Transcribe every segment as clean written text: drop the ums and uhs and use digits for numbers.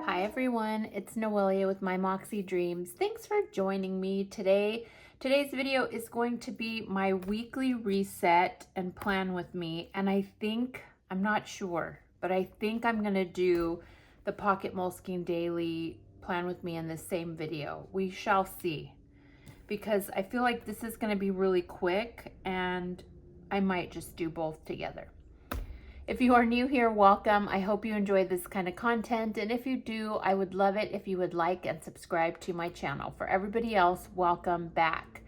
Hi everyone, it's Noelia with My Moxie Dreams. Thanks for joining me today. Today's video is going to be my weekly reset and plan with me. And I'm not sure, but I think I'm gonna do the Pocket Moleskine Daily plan with me in the same video. We shall see, because I feel like this is gonna be really quick and I might just do both together. If you are new here, welcome. I hope you enjoy this kind of content. And if you do, I would love it if you would like and subscribe to my channel. For everybody else, welcome back.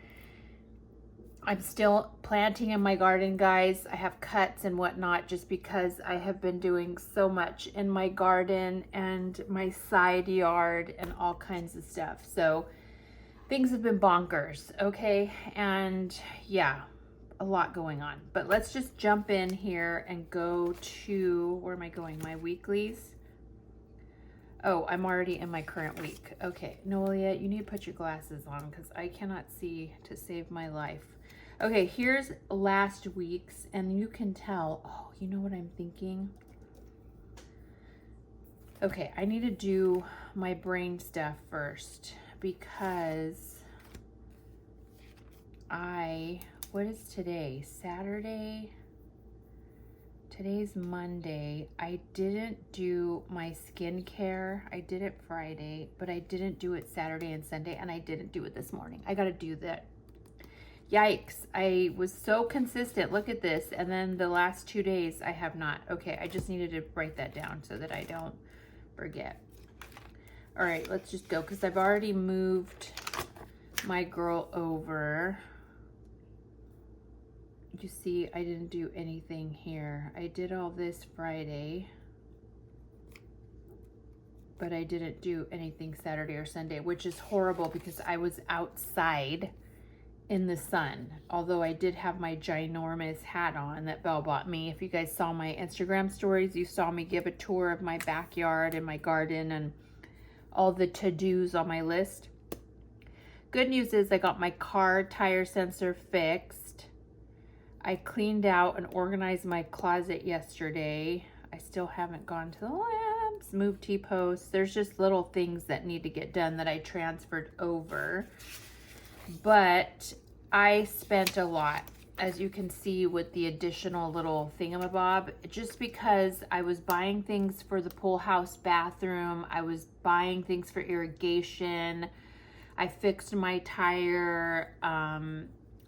I'm still planting in my garden, guys. I have cuts and whatnot just because I have been doing so much in my garden and my side yard and all kinds of stuff. So things have been bonkers, okay? And yeah, a lot going on, but let's just jump in here and go to, where am I going? My weeklies. Oh, I'm already in my current week. Okay, Noelia, you need to put your glasses on because I cannot see to save my life. Okay, here's last week's, and you can tell, oh, you know what I'm thinking? Okay, I need to do my brain stuff first because what is today? Saturday? Today's Monday. I didn't do my skincare. I did it Friday, but I didn't do it Saturday and Sunday, and I didn't do it this morning. I gotta do that. Yikes. I was so consistent. Look at this. And then the last 2 days, I have not. Okay, I just needed to write that down so that I don't forget. All right, let's just go because I've already moved my girl over. You see, I didn't do anything here. I did all this Friday, but I didn't do anything Saturday or Sunday, which is horrible because I was outside in the sun. Although I did have my ginormous hat on that Belle bought me. If you guys saw my Instagram stories, you saw me give a tour of my backyard and my garden and all the to-dos on my list. Good news is I got my car tire sensor fixed. I cleaned out and organized my closet yesterday. I still haven't gone to the lamps, moved T-posts. There's just little things that need to get done that I transferred over. But I spent a lot, as you can see, with the additional little thingamabob, just because I was buying things for the pool house bathroom. I was buying things for irrigation. I fixed my tire.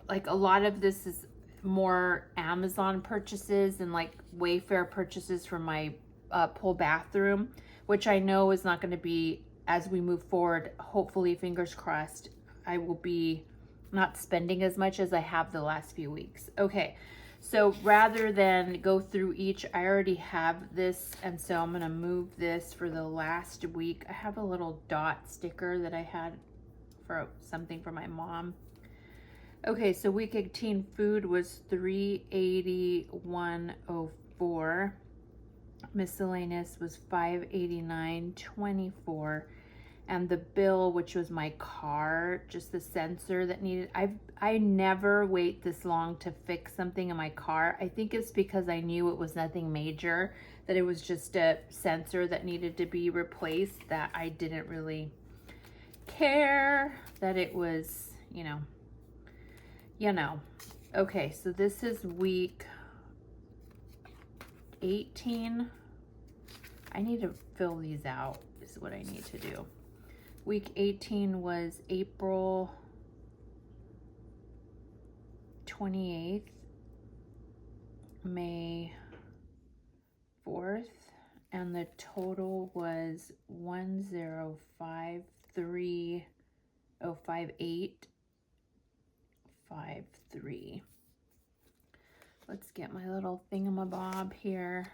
Like a lot of this is more Amazon purchases and like Wayfair purchases for my pool bathroom, which I know is not going to be, as we move forward, hopefully, fingers crossed, I will be not spending as much as I have the last few weeks. Okay, so rather than go through each, I already have this, and so I'm going to move this for the last week. I have a little dot sticker that I had for something for my mom. Okay, so week 18 food was $381.04. Miscellaneous was $589.24. And the bill, which was my car, just the sensor that needed, I never wait this long to fix something in my car. I think it's because I knew it was nothing major, that it was just a sensor that needed to be replaced, that I didn't really care that it was, you know. Okay, so this is week 18. I need to fill these out, is what I need to do. Week 18 was April 28th, May 4th, and the total was 1053058.53. Let's get my little thingamabob here.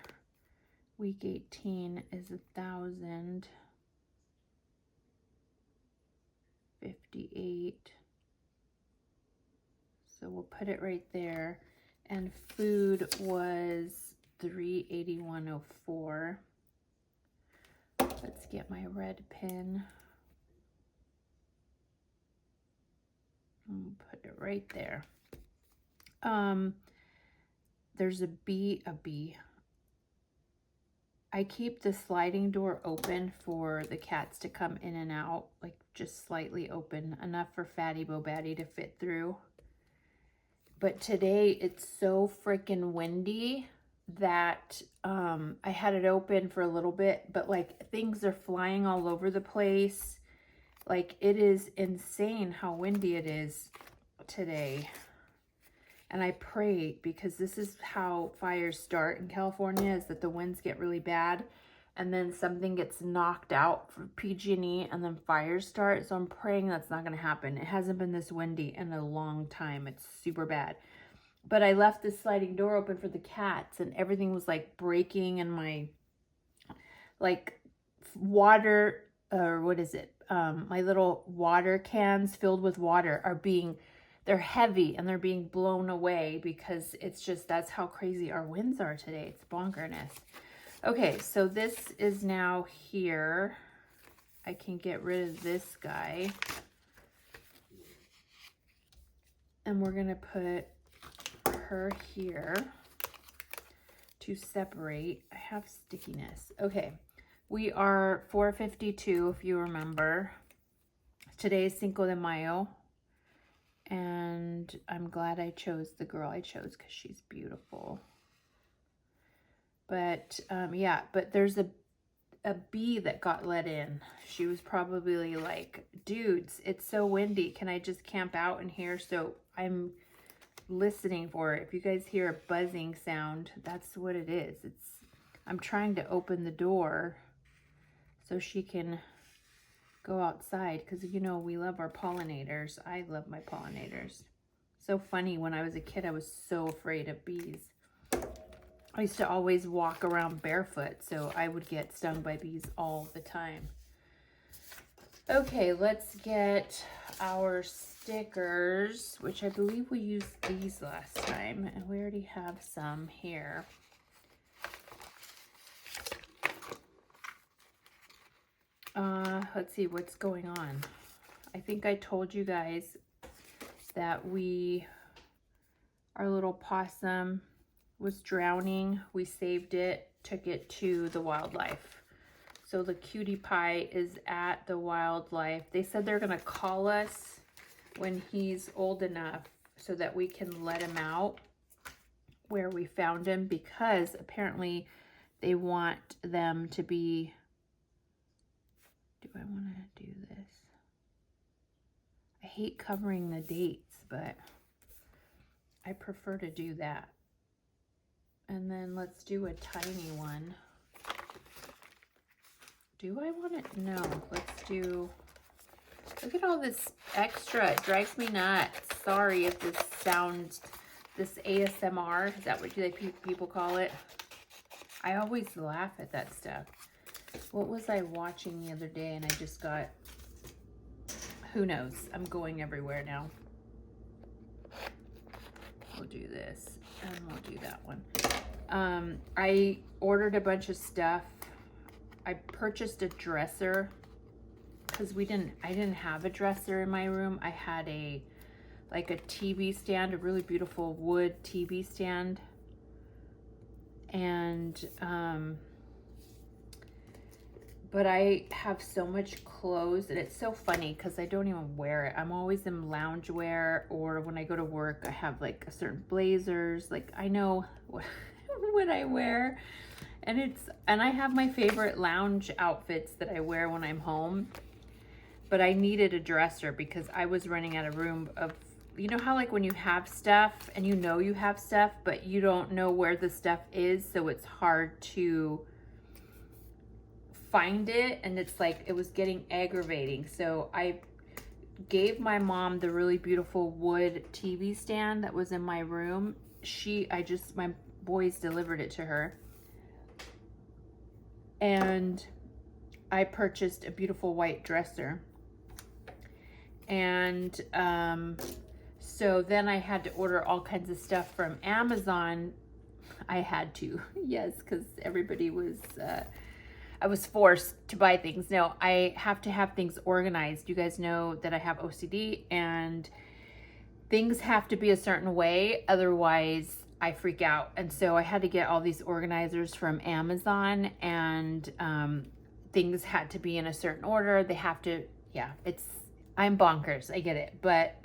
Week 18 is 1,058. So we'll put it right there. And food was $381.04. Let's get my red pen. And put it right there. There's a B. I keep the sliding door open for the cats to come in and out, like just slightly open, enough for Fatty Bo Batty to fit through. But today it's so freaking windy that I had it open for a little bit, but like things are flying all over the place. Like it is insane how windy it is today. And I pray, because this is how fires start in California, is that the winds get really bad and then something gets knocked out for PG&E and then fires start. So I'm praying that's not going to happen. It hasn't been this windy in a long time. It's super bad. But I left this sliding door open for the cats and everything was like breaking, and my like water, or what is it? My little water cans filled with water are they're heavy and they're being blown away because it's just, that's how crazy our winds are today. It's bonkerness. Okay, so this is now here. I can get rid of this guy. And we're gonna put her here to separate. I have stickiness. Okay, we are 4:52 if you remember. Today is Cinco de Mayo. And I'm glad I chose the girl I chose because she's beautiful. But yeah, but there's a bee that got let in. She was probably like, dudes, it's so windy. Can I just camp out in here? So I'm listening for it. If you guys hear a buzzing sound, that's what it is. I'm trying to open the door so she can go outside, because you know we love our pollinators. I love my pollinators. So funny, when I was a kid I was so afraid of bees. I used to always walk around barefoot, so I would get stung by bees all the time. Okay, let's get our stickers, which I believe we used these last time, and we already have some here. Let's see what's going on. I think I told you guys that our little possum was drowning. We saved it, took it to the wildlife. So the cutie pie is at the wildlife. They said they're gonna call us when he's old enough so that we can let him out where we found him, because apparently they want them to be, do I want to do this? I hate covering the dates, but I prefer to do that. And then let's do a tiny one. Do I want it? No, let's do, look at all this extra. It drives me nuts. Sorry if this sounds, this ASMR, is that what people call it? I always laugh at that stuff. What was I watching the other day and I just got, who knows? I'm going everywhere now. We'll do this and we'll do that one. I ordered a bunch of stuff. I purchased a dresser because I didn't have a dresser in my room. I had like a TV stand, a really beautiful wood TV stand. And, but I have so much clothes, and it's so funny because I don't even wear it. I'm always in loungewear, or when I go to work, I have like certain blazers. Like I know what I wear, and I have my favorite lounge outfits that I wear when I'm home. But I needed a dresser because I was running out of room of, you know how like when you have stuff and you know you have stuff, but you don't know where the stuff is, so it's hard to find it, and it's like it was getting aggravating. So I gave my mom the really beautiful wood TV stand that was in my room. My boys delivered it to her, and I purchased a beautiful white dresser. And so then I had to order all kinds of stuff from Amazon. I had to, yes, because everybody was, I was forced to buy things. No, I have to have things organized. You guys know that I have OCD, and things have to be a certain way. Otherwise, I freak out. And so I had to get all these organizers from Amazon, and things had to be in a certain order. They have to, yeah, I'm bonkers. I get it. But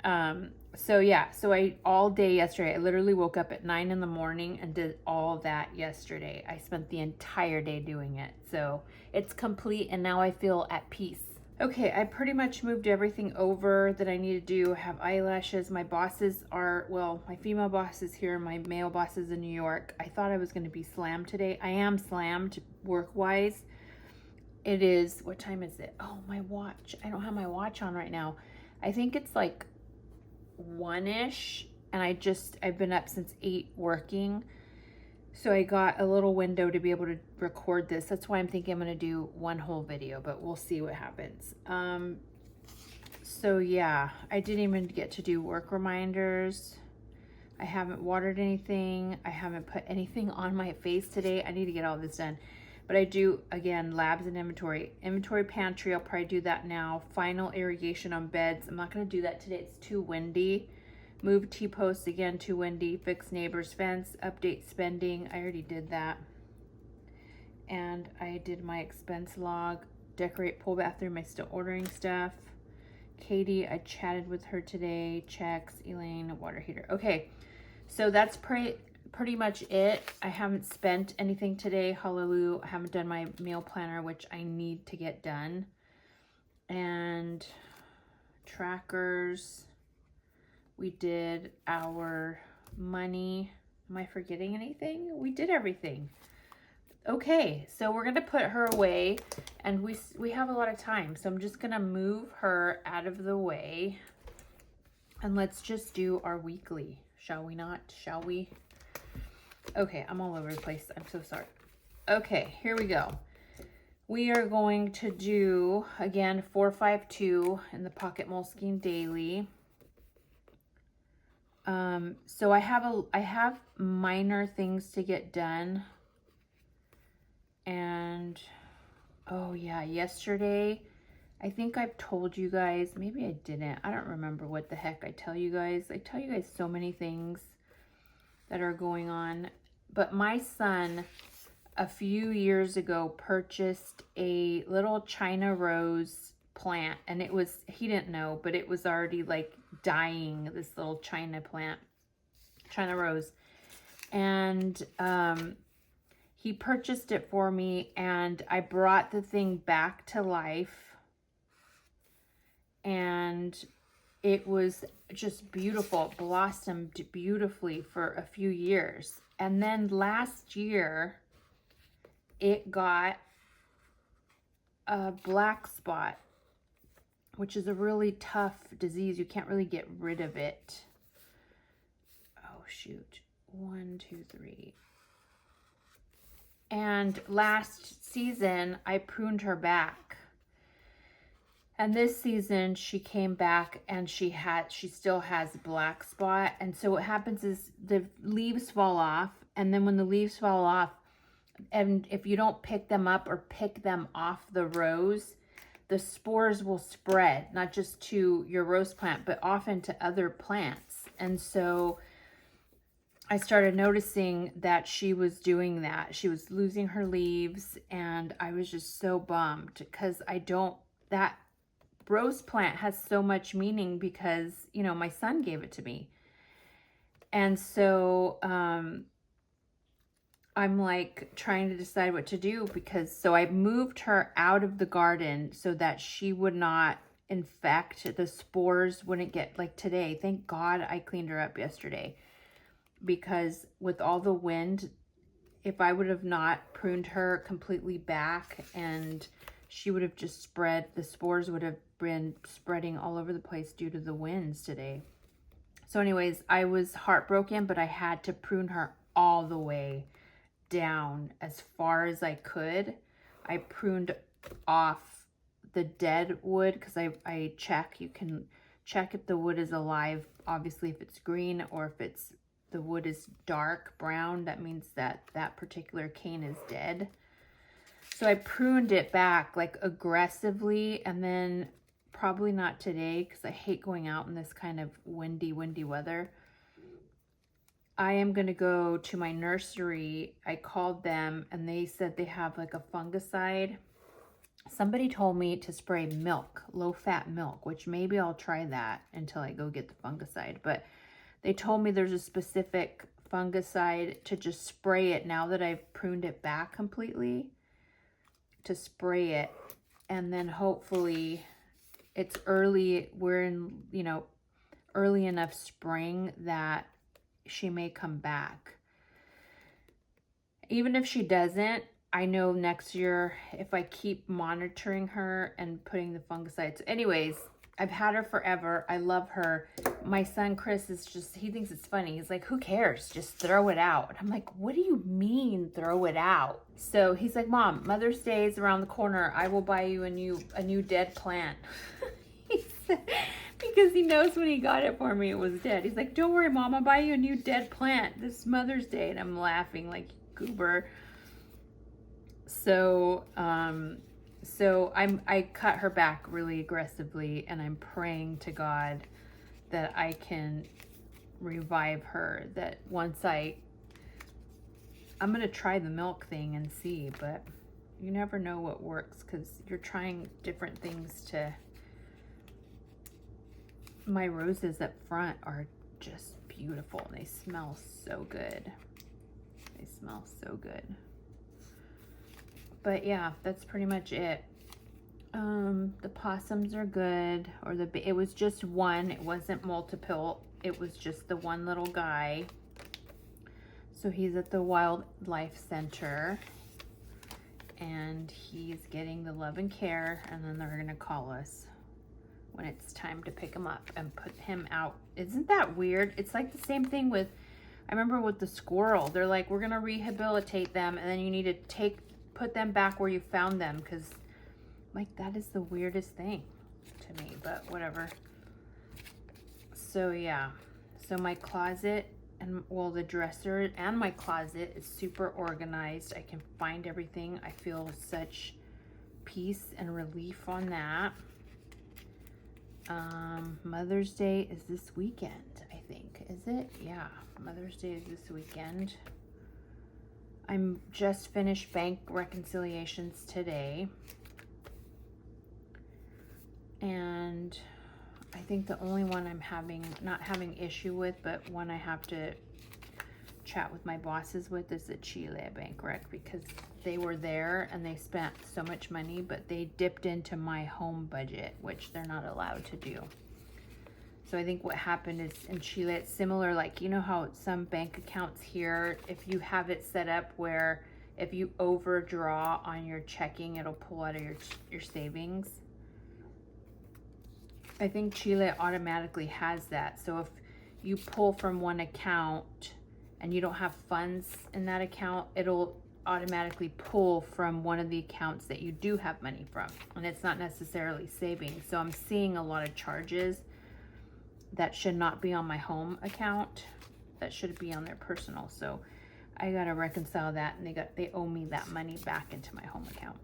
so yeah, so all day yesterday, I literally woke up at 9 in the morning and did all that yesterday. I spent the entire day doing it. So it's complete, and now I feel at peace. Okay, I pretty much moved everything over that I need to do. I have eyelashes. My bosses are, well, my female boss is here. My male boss is in New York. I thought I was going to be slammed today. I am slammed work-wise. It is, what time is it? Oh, my watch. I don't have my watch on right now. I think it's like 1-ish, and I've been up since 8 working. So I got a little window to be able to record this. That's why I'm thinking I'm going to do one whole video, but we'll see what happens. So yeah, I didn't even get to do work reminders. I haven't watered anything. I haven't put anything on my face today. I need to get all this done. But I do, again, labs and inventory. Inventory pantry, I'll probably do that now. Final irrigation on beds. I'm not going to do that today. It's too windy. Move T-posts, again, too windy. Fix neighbor's fence. Update spending. I already did that. And I did my expense log. Decorate pool bathroom. I'm still ordering stuff. Katie, I chatted with her today. Checks. Elaine, water heater. Okay, so that's pretty much it. I haven't spent anything today. Hallelujah. I haven't done my meal planner, which I need to get done. And trackers. We did our money. Am I forgetting anything? We did everything. Okay, so we're going to put her away, and we have a lot of time. So I'm just going to move her out of the way, and let's just do our weekly. Shall we not? Shall we? Okay, I'm all over the place. I'm so sorry. Okay, here we go. We are going to do, again, 452 in the Pocket Moleskine Daily. So I have minor things to get done. And, oh yeah, yesterday, I think I've told you guys, maybe I didn't. I don't remember what the heck I tell you guys. I tell you guys so many things that are going on. But my son, a few years ago, purchased a little China rose plant, and he didn't know, but it was already like dying, this little China rose. And he purchased it for me, and I brought the thing back to life, and it was just beautiful. It blossomed beautifully for a few years. And then last year, it got a black spot, which is a really tough disease. You can't really get rid of it. Oh, shoot. 1, 2, 3. And last season, I pruned her back. And this season, she came back, and she still has black spot. And so what happens is the leaves fall off. And then when the leaves fall off, and if you don't pick them up or pick them off the rose, the spores will spread, not just to your rose plant, but often to other plants. And so I started noticing that she was doing that. She was losing her leaves, and I was just so bummed because that rose plant has so much meaning because, you know, my son gave it to me. And so I'm like trying to decide what to do so I moved her out of the garden so that she would not infect, the spores wouldn't get, like today, thank God I cleaned her up yesterday, because with all the wind, if I would have not pruned her completely back, and she would have just spread, the spores would have been spreading all over the place due to the winds today. So anyways, I was heartbroken, but I had to prune her all the way down as far as I could. I pruned off the dead wood because I check, you can check if the wood is alive. Obviously, if it's green or if the wood is dark brown, that means that that particular cane is dead. So I pruned it back like aggressively, and then probably not today because I hate going out in this kind of windy weather. I am going to go to my nursery. I called them and they said they have like a fungicide. Somebody told me to spray milk, low-fat milk, which maybe I'll try that until I go get the fungicide. But they told me there's a specific fungicide to just spray it now that I've pruned it back completely, to spray it. And then hopefully it's early, we're in, you know, early enough spring that she may come back. Even if she doesn't, I know next year if I keep monitoring her and putting the fungicides. So anyways, I've had her forever. I love her. My son Chris is just, he thinks it's funny. He's like, who cares? Just throw it out. I'm like, what do you mean throw it out? So he's like, Mom, Mother's Day is around the corner. I will buy you a new dead plant. Because he knows when he got it for me, it was dead. He's like, don't worry, Mom, I'll buy you a new dead plant this Mother's Day. And I'm laughing like goober. So, I cut her back really aggressively, and I'm praying to God that I can revive her. That once I'm going to try the milk thing and see, but you never know what works because you're trying different things to. My roses up front are just beautiful. They smell so good. They smell so good. But yeah, that's pretty much it. The possums are good, or it was just one. It wasn't multiple. It was just the one little guy. So he's at the Wildlife Center, and he's getting the love and care, and then they're gonna call us when it's time to pick him up and put him out. Isn't that weird? It's like the same thing with, I remember with the squirrel. They're like, we're gonna rehabilitate them, and then you need to put them back where you found them, because like that is the weirdest thing to me, but whatever. So yeah, so my closet and, well, the dresser and my closet is super organized. I can find everything. I feel such peace and relief on that. Mother's Day is this weekend, I think. Is it? Yeah, Mother's Day is this weekend. I'm just finished bank reconciliations today. And I think the only one I'm not having issue with, but one I have to chat with my bosses with is the Chile bank rec, because they were there and they spent so much money, but they dipped into my home budget, which they're not allowed to do. So I think what happened is in Chile, it's similar, like, you know how some bank accounts here, if you have it set up where if you overdraw on your checking, it'll pull out of your savings. I think Chile automatically has that. So if you pull from one account and you don't have funds in that account, it'll automatically pull from one of the accounts that you do have money from, and it's not necessarily savings. So I'm seeing a lot of charges that should not be on my home account, that should be on their personal. So I gotta reconcile that, and they owe me that money back into my home account.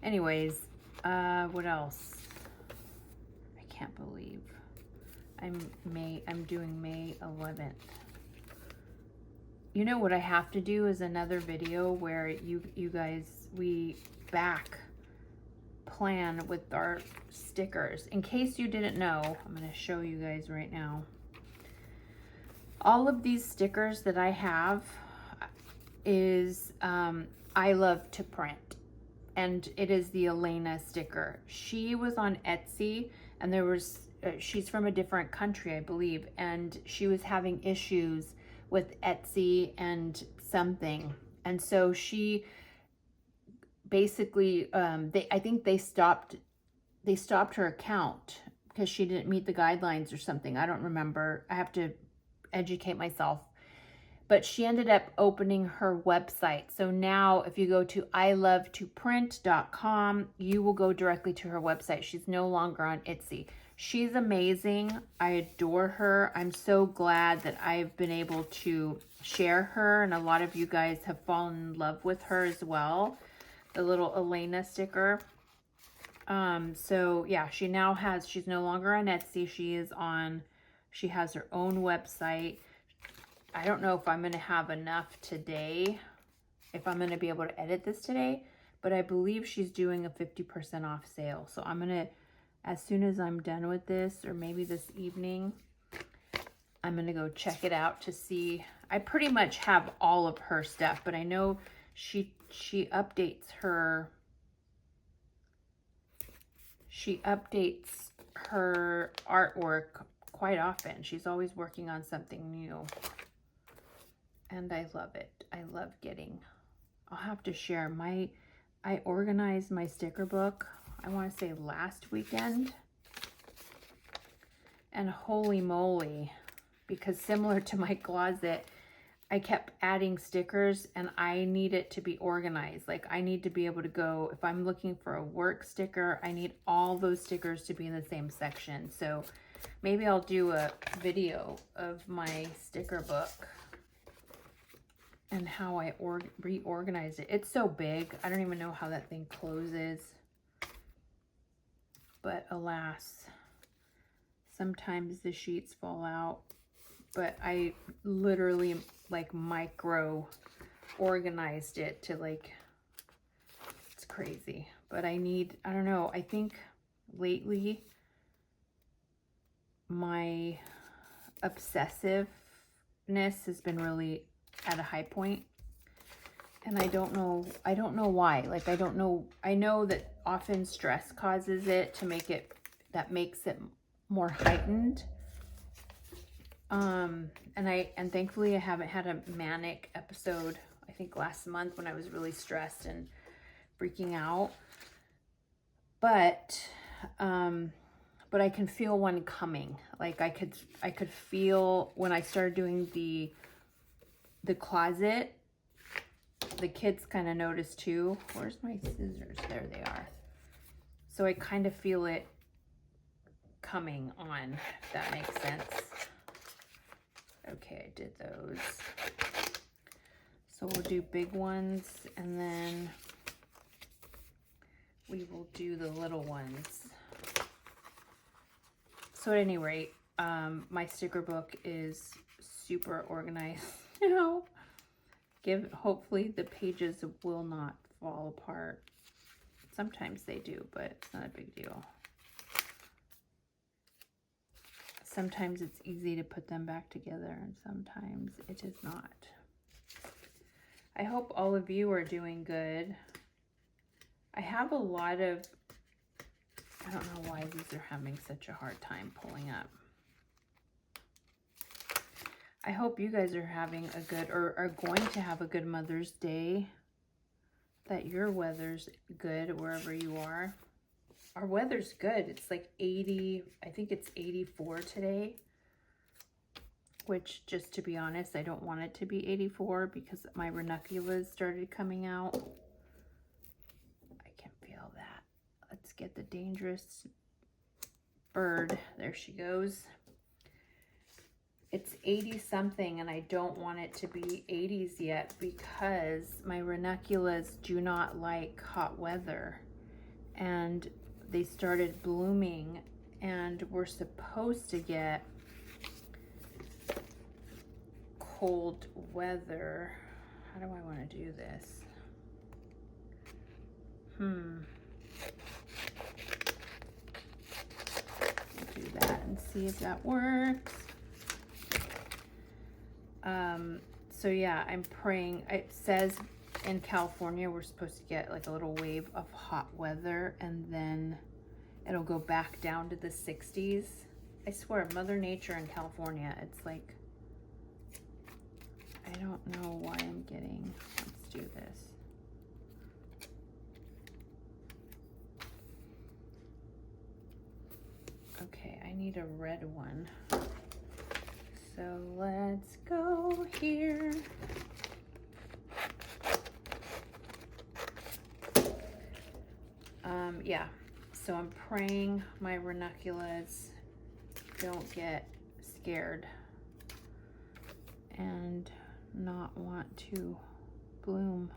Anyways, what else? I can't believe I'm doing May 11th. You know what I have to do is another video where you guys, we back plan with our stickers. In case you didn't know, I'm going to show you guys right now. All of these stickers that I have is I love to print, and it is the Elena sticker. She was on Etsy, and there was she's from a different country, I believe, and she was having issues with Etsy and something, and so she basically I think they stopped her account because she didn't meet the guidelines or something. I don't remember. I have to educate myself. But she ended up opening her website. So now if you go to ilovetoprint.com, you will go directly to her website. She's no longer on Etsy. She's amazing. I adore her. I'm so glad that I've been able to share her, and a lot of you guys have fallen in love with her as well. The little Elena sticker. So yeah, she's no longer on Etsy. She has her own website. I don't know if I'm going to have enough today, if I'm going to be able to edit this today, but I believe she's doing a 50% off sale. So I'm going to, as soon as I'm done with this, or maybe this evening, I'm going to go check it out to see. I pretty much have all of her stuff, but I know she updates her artwork quite often. She's always working on something new. And I love it. I love getting, I'll have to share I organized my sticker book, I want to say last weekend. And holy moly, because similar to my closet, I kept adding stickers and I need it to be organized. Like I need to be able to go, if I'm looking for a work sticker, I need all those stickers to be in the same section. So maybe I'll do a video of my sticker book and how I reorganize it. It's so big. I don't even know how that thing closes. But alas, sometimes the sheets fall out. But I literally like micro organized it to like, it's crazy. But I don't know, I think lately my obsessiveness has been really at a high point. And I don't know why. Like I know that often stress causes it to make it, that makes it more heightened. And thankfully I haven't had a manic episode, I think last month when I was really stressed and freaking out. But I can feel one coming. Like I could feel when I started doing the closet, the kids kind of noticed too. Where's my scissors? There they are. So I kind of feel it coming on, if that makes sense. Okay, I did those. So we'll do big ones and then we will do the little ones. So at any rate, my sticker book is super organized now. Hopefully the pages will not fall apart. Sometimes they do, but it's not a big deal. Sometimes it's easy to put them back together and sometimes it is not. I hope all of you are doing good. I have a lot of, I don't know why these are having such a hard time pulling up. I hope you guys are having a good, or are going to have a good Mother's Day. That your weather's good wherever you are. Our weather's good. It's like 80, I think it's 84 today. Which, just to be honest, I don't want it to be 84 because my ranunculus started coming out. I can feel that. Let's get the dangerous bird. There she goes. It's 80 something and I don't want it to be 80s yet because my ranunculus do not like hot weather. And they started blooming and we're supposed to get cold weather. How do I want to do this? We'll do that and see if that works. So yeah, I'm praying. It says in California we're supposed to get like a little wave of hot weather and then it'll go back down to the 60s. I swear, Mother Nature in California, it's like, I don't know why I'm getting, let's do this. Okay, I need a red one. So let's go here. Yeah, so I'm praying my ranunculus don't get scared and not want to bloom.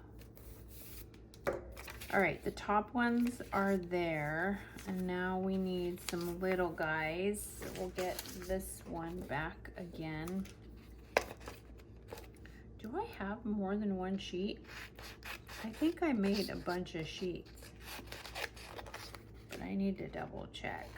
All right, the top ones are there, and now we need some little guys. So we'll get this one back again. Do I have more than one sheet? I think I made a bunch of sheets, but I need to double check.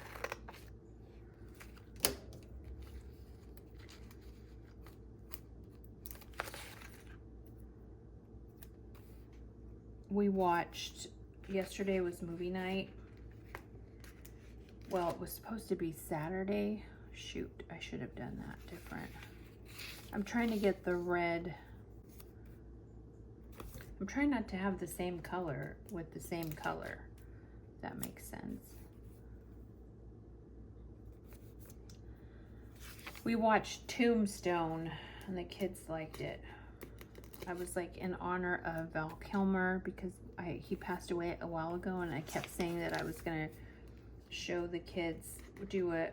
We watched, yesterday was movie night. Well, it was supposed to be Saturday. Shoot, I should have done that different. I'm trying to get the red. I'm trying not to have the same color with the same color, if that makes sense. We watched Tombstone and the kids liked it. I was like in honor of Val Kilmer because he passed away a while ago, and I kept saying that I was gonna show the kids, do a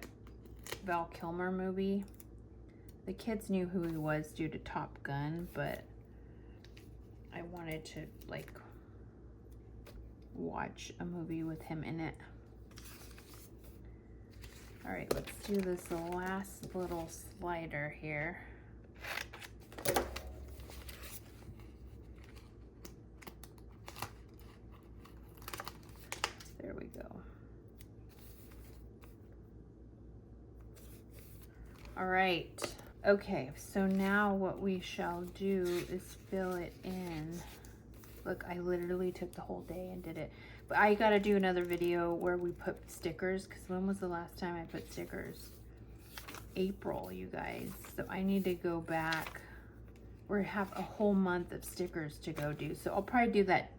Val Kilmer movie. The kids knew who he was due to Top Gun, but I wanted to like watch a movie with him in it. All right, let's do this last little slider here. There we go. All right. Okay, so now what we shall do is fill it in. Look, I literally took the whole day and did it. But I gotta do another video where we put stickers, because when was the last time I put stickers? April, you guys. So I need to go back. We have a whole month of stickers to go do. So I'll probably do that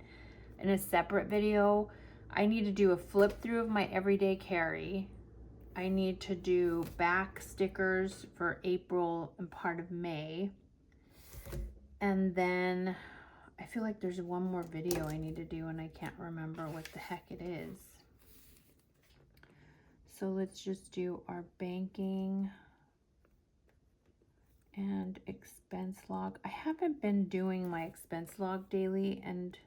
in a separate video. I need to do a flip through of my everyday carry. I need to do back stickers for April and part of May. And then I feel like there's one more video I need to do and I can't remember what the heck it is. So let's just do our banking and expense log. I haven't been doing my expense log daily, and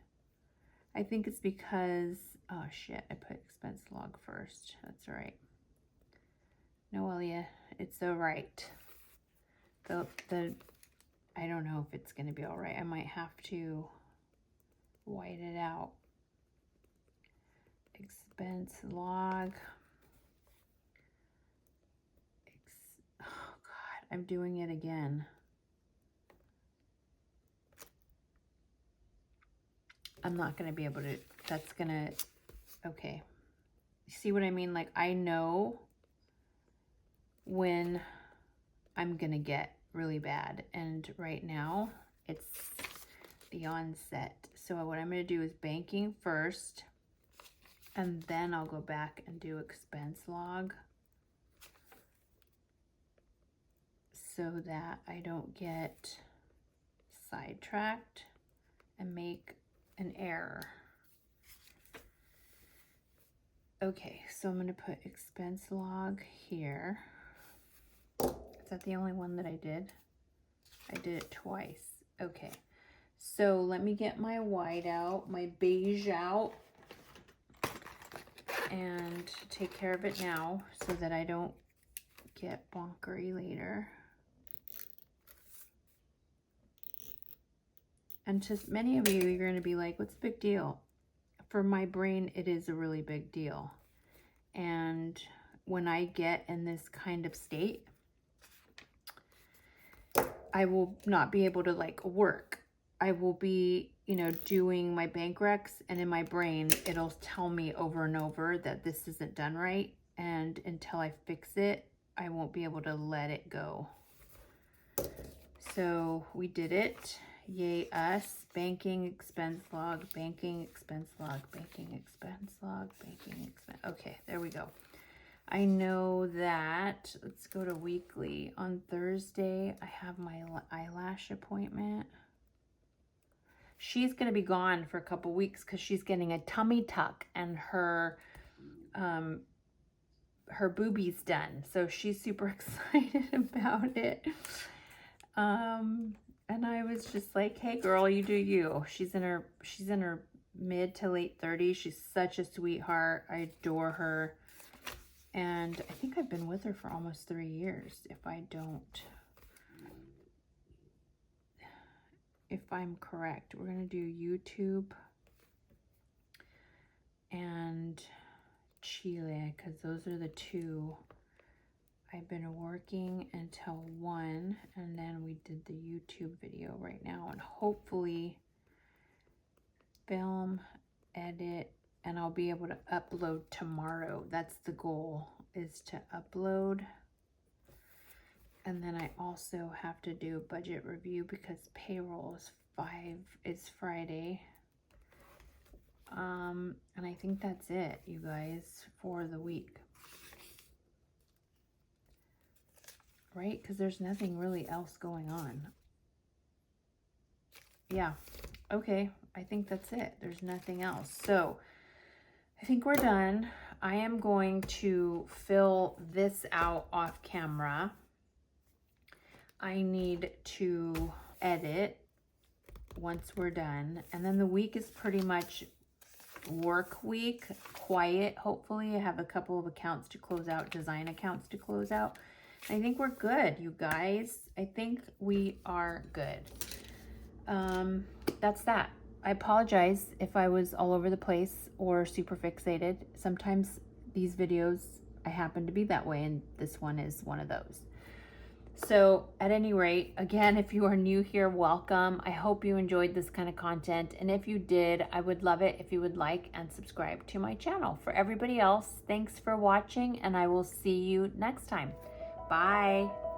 I think it's because, oh shit, I put expense log first. That's all right. Noelia, it's all right. I don't know if it's gonna be all right. I might have to white it out. Expense log. Oh God, I'm doing it again. I'm not gonna be able to, that's gonna, okay. See what I mean? Like, I know when I'm gonna get really bad, and right now it's the onset. So what I'm gonna do is banking first, and then I'll go back and do expense log so that I don't get sidetracked and make an error. Okay, so I'm gonna put expense log here. Is that the only one that I did? I did it twice. Okay, so let me get my white out, my beige out, and take care of it now so that I don't get bonkery later. And to many of you, you're gonna be like, what's the big deal? For my brain, it is a really big deal. And when I get in this kind of state, I will not be able to like work. I will be, you know, doing my bank recs, and in my brain, it'll tell me over and over that this isn't done right. And until I fix it, I won't be able to let it go. So we did it. Yay us. Banking expense log, banking expense log, banking expense log, banking expense. Okay, there we go. I know that, let's go to weekly. On Thursday, I have my eyelash appointment. She's gonna be gone for a couple weeks because she's getting a tummy tuck and her boobies done. So she's super excited about it. And I was just like, hey girl, you do you. She's in her mid to late 30s. She's such a sweetheart. I adore her. And I think I've been with her for almost 3 years. If I don't, if I'm correct. We're going to do YouTube and Chile, because those are the two. I've been working until 1, and then we did the YouTube video right now, and hopefully film, edit, and I'll be able to upload tomorrow. That's the goal, is to upload. And then I also have to do a budget review because payroll is Friday. And I think that's it, you guys, for the week. Right? Because there's nothing really else going on. Yeah. Okay. I think that's it. There's nothing else. So I think we're done. I am going to fill this out off camera. I need to edit once we're done. And then the week is pretty much work week, quiet. Hopefully I have a couple of accounts to close out, design accounts to close out. I think we're good, you guys. I think we are good. That's that. I apologize if I was all over the place or super fixated. Sometimes these videos, I happen to be that way, and this one is one of those. So at any rate, again, if you are new here, welcome. I hope you enjoyed this kind of content. And if you did, I would love it if you would like and subscribe to my channel. For everybody else, thanks for watching, and I will see you next time. Bye.